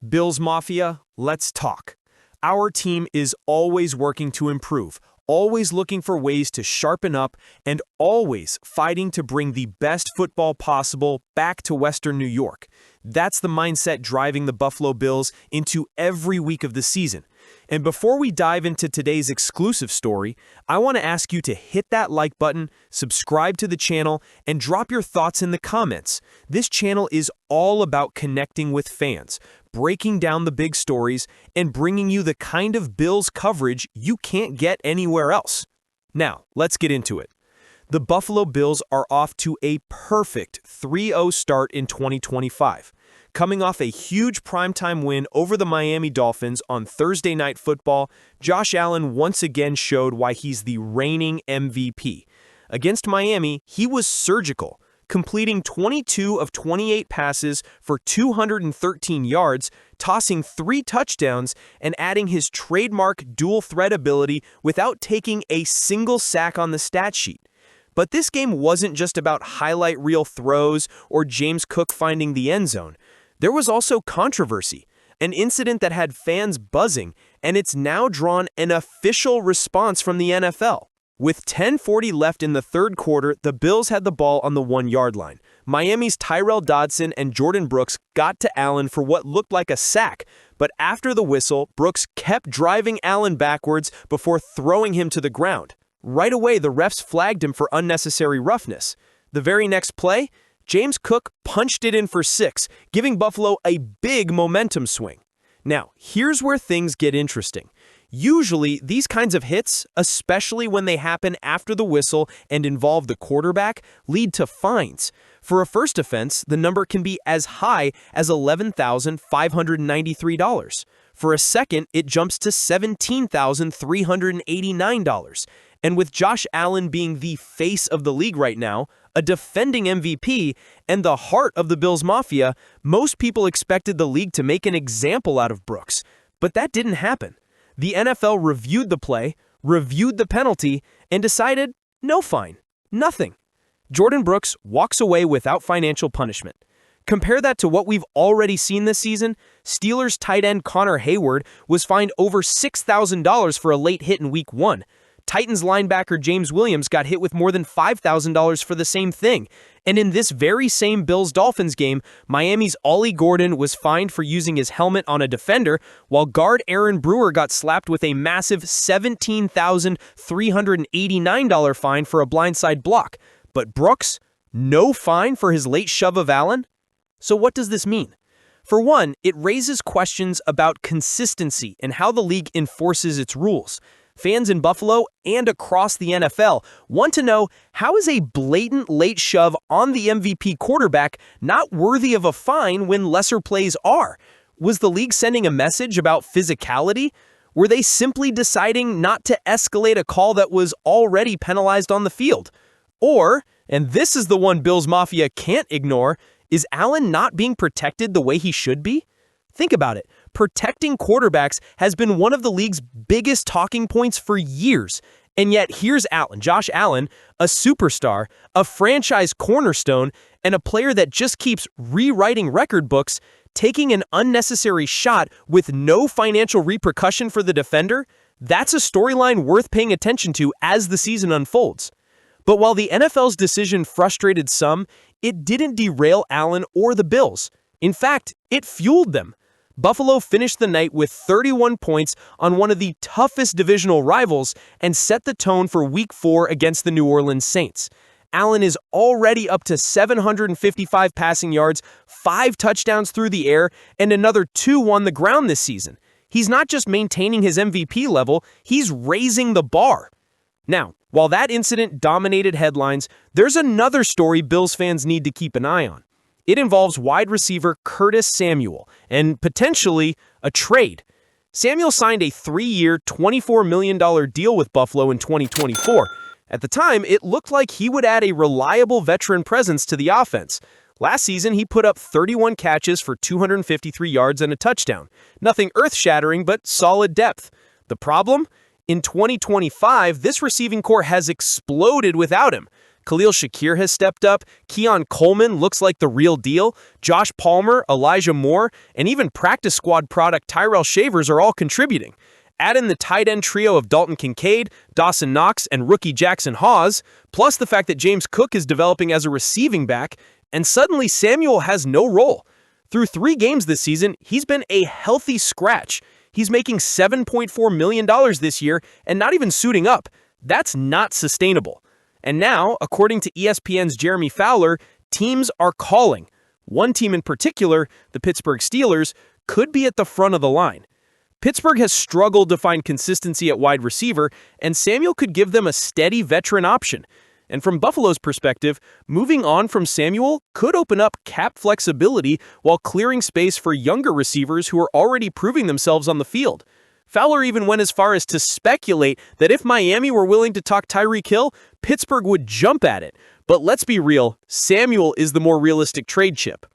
Bills Mafia, let's talk. Our team is always working to improve, always looking for ways to sharpen up, and always fighting to bring the best football possible back to Western New York. That's the mindset driving the Buffalo Bills into every week of the season. And before we dive into today's exclusive story, I want to ask you to hit that like button, subscribe to the channel, and drop your thoughts in the comments. This channel is all about connecting with fans, breaking down the big stories, and bringing you the kind of Bills coverage you can't get anywhere else. Now, let's get into it. The Buffalo Bills are off to a perfect 3-0 start in 2025. Coming off a huge primetime win over the Miami Dolphins on Thursday Night Football, Josh Allen once again showed why he's the reigning MVP. Against Miami, he was surgical, completing 22 of 28 passes for 213 yards, tossing 3 touchdowns, and adding his trademark dual-threat ability without taking a single sack on the stat sheet. But this game wasn't just about highlight reel throws or James Cook finding the end zone. There was also controversy, an incident that had fans buzzing, and it's now drawn an official response from the NFL. With 10:40 left in the third quarter, the Bills had the ball on the 1-yard line. Miami's Tyrell Dodson and Jordan Brooks got to Allen for what looked like a sack, but after the whistle, Brooks kept driving Allen backwards before throwing him to the ground. Right away, the refs flagged him for unnecessary roughness. The very next play, James Cook punched it in for 6, giving Buffalo a big momentum swing. Now, here's where things get interesting. Usually, these kinds of hits, especially when they happen after the whistle and involve the quarterback, lead to fines. For a first offense, the number can be as high as $11,593. For a second, it jumps to $17,389. And with Josh Allen being the face of the league right now, a defending MVP, and the heart of the Bills Mafia, most people expected the league to make an example out of Brooks. But that didn't happen. The NFL reviewed the play, reviewed the penalty, and decided no fine, nothing. Jordan Brooks walks away without financial punishment. Compare that to what we've already seen this season. Steelers tight end Connor Hayward was fined over $6,000 for a late hit in Week 1. Titans linebacker James Williams got hit with more than $5,000 for the same thing. And in this very same Bills-Dolphins game, Miami's Ollie Gordon was fined for using his helmet on a defender, while guard Aaron Brewer got slapped with a massive $17,389 fine for a blindside block. But Brooks, no fine for his late shove of Allen? So what does this mean? For one, it raises questions about consistency and how the league enforces its rules. Fans in Buffalo and across the NFL want to know, how is a blatant late shove on the MVP quarterback not worthy of a fine when lesser plays are? Was the league sending a message about physicality? Were they simply deciding not to escalate a call that was already penalized on the field? Or, and this is the one Bills Mafia can't ignore, is Allen not being protected the way he should be? Think about it. Protecting quarterbacks has been one of the league's biggest talking points for years. And yet here's Allen, Josh Allen, a superstar, a franchise cornerstone, and a player that just keeps rewriting record books, taking an unnecessary shot with no financial repercussion for the defender. That's a storyline worth paying attention to as the season unfolds. But while the NFL's decision frustrated some, it didn't derail Allen or the Bills. In fact, it fueled them. Buffalo finished the night with 31 points on one of the toughest divisional rivals and set the tone for Week 4 against the New Orleans Saints. Allen is already up to 755 passing yards, 5 touchdowns through the air, and another 2 on the ground this season. He's not just maintaining his MVP level, he's raising the bar. Now, while that incident dominated headlines, there's another story Bills fans need to keep an eye on. It involves wide receiver Curtis Samuel and potentially a trade. Samuel signed a 3-year, $24 million deal with Buffalo in 2024. At the time, it looked like he would add a reliable veteran presence to the offense. Last season, he put up 31 catches for 253 yards and a touchdown. Nothing earth-shattering, but solid depth. The problem? In 2025, this receiving core has exploded without him. Khalil Shakir has stepped up, Keon Coleman looks like the real deal, Josh Palmer, Elijah Moore, and even practice squad product Tyrell Shavers are all contributing. Add in the tight end trio of Dalton Kincaid, Dawson Knox, and rookie Jackson Hawes, plus the fact that James Cook is developing as a receiving back, and suddenly Samuel has no role. Through 3 games this season, he's been a healthy scratch. He's making $7.4 million this year and not even suiting up. That's not sustainable. And now, according to ESPN's Jeremy Fowler, teams are calling. One team in particular, the Pittsburgh Steelers, could be at the front of the line. Pittsburgh has struggled to find consistency at wide receiver, and Samuel could give them a steady veteran option. And from Buffalo's perspective, moving on from Samuel could open up cap flexibility while clearing space for younger receivers who are already proving themselves on the field. Fowler even went as far as to speculate that if Miami were willing to talk Tyreek Hill, Pittsburgh would jump at it. But let's be real, Samuel is the more realistic trade chip.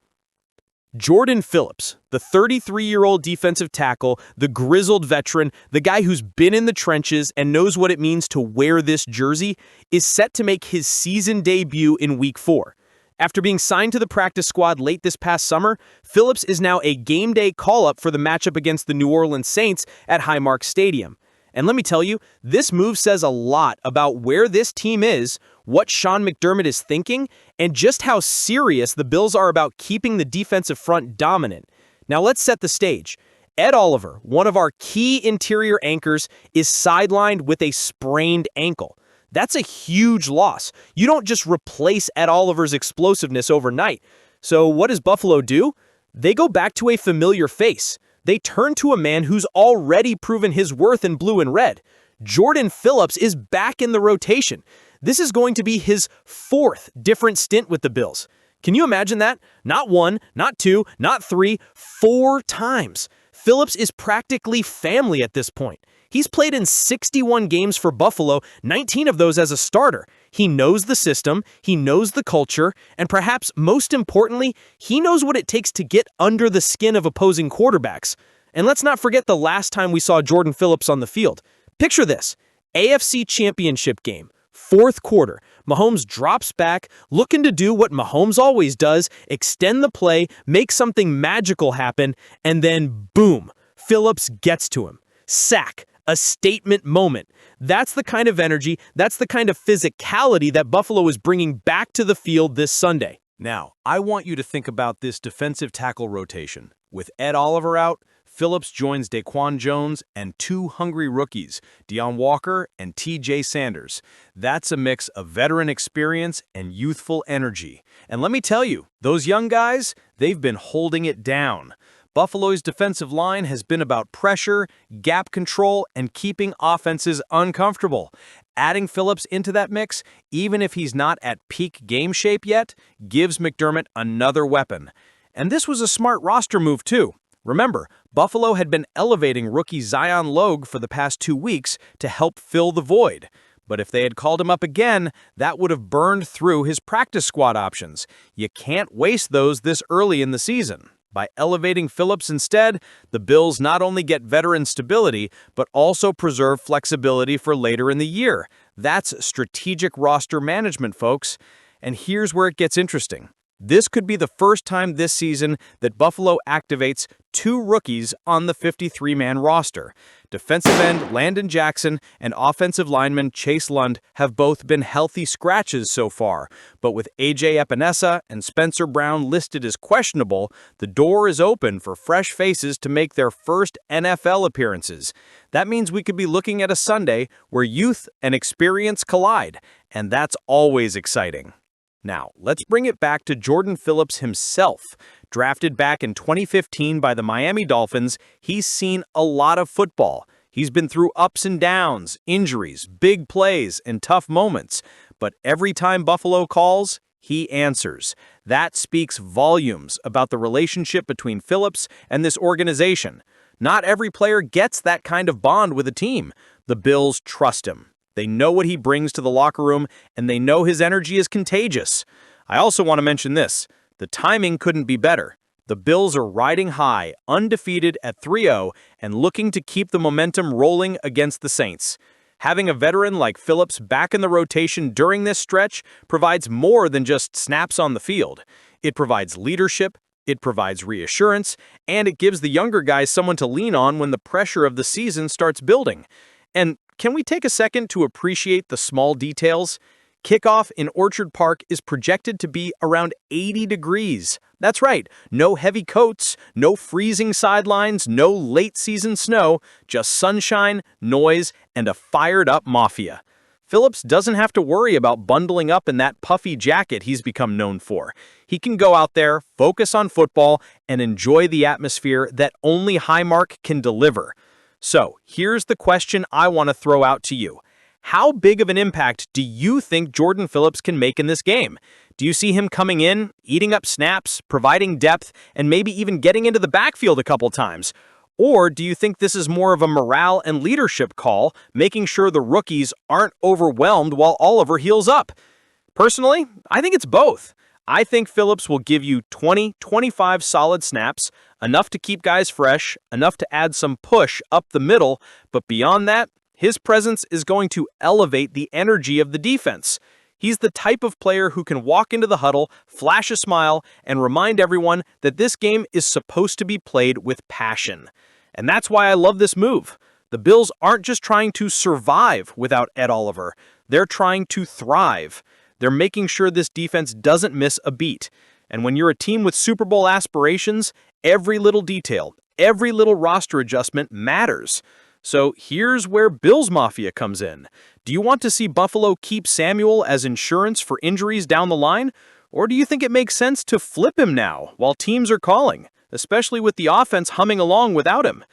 Jordan Phillips, the 33-year-old defensive tackle, the grizzled veteran, the guy who's been in the trenches and knows what it means to wear this jersey, is set to make his season debut in Week 4. After being signed to the practice squad late this past summer, Phillips is now a game day call-up for the matchup against the New Orleans Saints at Highmark Stadium. And let me tell you, this move says a lot about where this team is, what Sean McDermott is thinking, and just how serious the Bills are about keeping the defensive front dominant. Now let's set the stage. Ed Oliver, one of our key interior anchors, is sidelined with a sprained ankle. That's a huge loss. You don't just replace Ed Oliver's explosiveness overnight. So what does Buffalo do? They go back to a familiar face. They turn to a man who's already proven his worth in blue and red. Jordan Phillips is back in the rotation. This is going to be his 4th different stint with the Bills. Can you imagine that? Not 1, not 2, not 3, 4 times. Phillips is practically family at this point. He's played in 61 games for Buffalo, 19 of those as a starter. He knows the system, he knows the culture, and perhaps most importantly, he knows what it takes to get under the skin of opposing quarterbacks. And let's not forget the last time we saw Jordan Phillips on the field. Picture this: AFC Championship game, 4th quarter. Mahomes drops back, looking to do what Mahomes always does, extend the play, make something magical happen, and then boom, Phillips gets to him. Sack. A statement moment. That's the kind of energy, that's the kind of physicality that Buffalo is bringing back to the field this Sunday. Now, I want you to think about this defensive tackle rotation. With Ed Oliver out, Phillips joins Daquan Jones and 2 hungry rookies, Deion Walker and T.J. Sanders. That's a mix of veteran experience and youthful energy. And let me tell you, those young guys, they've been holding it down. Buffalo's defensive line has been about pressure, gap control, and keeping offenses uncomfortable. Adding Phillips into that mix, even if he's not at peak game shape yet, gives McDermott another weapon. And this was a smart roster move too. Remember, Buffalo had been elevating rookie Zion Logue for the past 2 weeks to help fill the void. But if they had called him up again, that would have burned through his practice squad options. You can't waste those this early in the season. By elevating Phillips instead, the Bills not only get veteran stability, but also preserve flexibility for later in the year. That's strategic roster management, folks. And here's where it gets interesting. This could be the first time this season that Buffalo activates 2 rookies on the 53-man roster. Defensive end Landon Jackson and offensive lineman Chase Lund have both been healthy scratches so far, but with A.J. Epinesa and Spencer Brown listed as questionable, the door is open for fresh faces to make their first NFL appearances. That means we could be looking at a Sunday where youth and experience collide, and that's always exciting. Now, let's bring it back to Jordan Phillips himself. Drafted back in 2015 by the Miami Dolphins, he's seen a lot of football. He's been through ups and downs, injuries, big plays, and tough moments. But every time Buffalo calls, he answers. That speaks volumes about the relationship between Phillips and this organization. Not every player gets that kind of bond with a team. The Bills trust him. They know what he brings to the locker room, and they know his energy is contagious. I also want to mention this. The timing couldn't be better. The Bills are riding high, undefeated at 3-0, and looking to keep the momentum rolling against the Saints. Having a veteran like Phillips back in the rotation during this stretch provides more than just snaps on the field. It provides leadership, it provides reassurance, and it gives the younger guys someone to lean on when the pressure of the season starts building. And can we take a second to appreciate the small details? Kickoff in Orchard Park is projected to be around 80 degrees. That's right, no heavy coats, no freezing sidelines, no late-season snow, just sunshine, noise, and a fired-up mafia. Phillips doesn't have to worry about bundling up in that puffy jacket he's become known for. He can go out there, focus on football, and enjoy the atmosphere that only Highmark can deliver. So, here's the question I want to throw out to you. How big of an impact do you think Jordan Phillips can make in this game? Do you see him coming in, eating up snaps, providing depth, and maybe even getting into the backfield a couple times? Or do you think this is more of a morale and leadership call, making sure the rookies aren't overwhelmed while Oliver heals up? Personally, I think it's both. I think Phillips will give you 20-25 solid snaps, enough to keep guys fresh, enough to add some push up the middle, but beyond that, his presence is going to elevate the energy of the defense. He's the type of player who can walk into the huddle, flash a smile, and remind everyone that this game is supposed to be played with passion. And that's why I love this move. The Bills aren't just trying to survive without Ed Oliver. They're trying to thrive. They're making sure this defense doesn't miss a beat. And when you're a team with Super Bowl aspirations, every little detail, every little roster adjustment matters. So here's where Bills Mafia comes in. Do you want to see Buffalo keep Samuel as insurance for injuries down the line? Or do you think it makes sense to flip him now while teams are calling, especially with the offense humming along without him?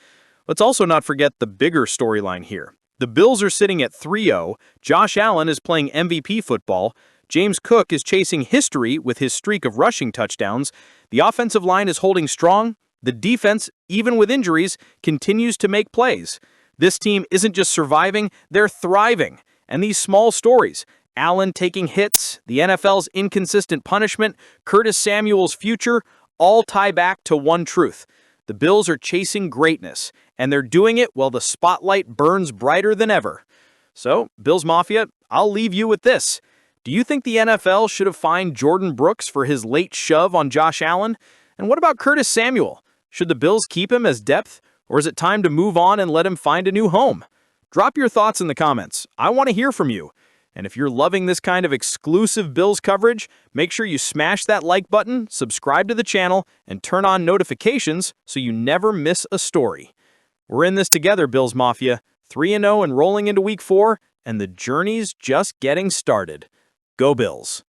Let's also not forget the bigger storyline here. The Bills are sitting at 3-0, Josh Allen is playing MVP football, James Cook is chasing history with his streak of rushing touchdowns, the offensive line is holding strong, the defense, even with injuries, continues to make plays. This team isn't just surviving, they're thriving. And these small stories, Allen taking hits, the NFL's inconsistent punishment, Curtis Samuel's future, all tie back to one truth. The Bills are chasing greatness, and they're doing it while the spotlight burns brighter than ever. So, Bills Mafia, I'll leave you with this. Do you think the NFL should have fined Jordan Brooks for his late shove on Josh Allen? And what about Curtis Samuel? Should the Bills keep him as depth? Or is it time to move on and let him find a new home? Drop your thoughts in the comments. I want to hear from you. And if you're loving this kind of exclusive Bills coverage, make sure you smash that like button, subscribe to the channel, and turn on notifications so you never miss a story. We're in this together, Bills Mafia. 3-0 and rolling into Week 4, and the journey's just getting started. Go Bills.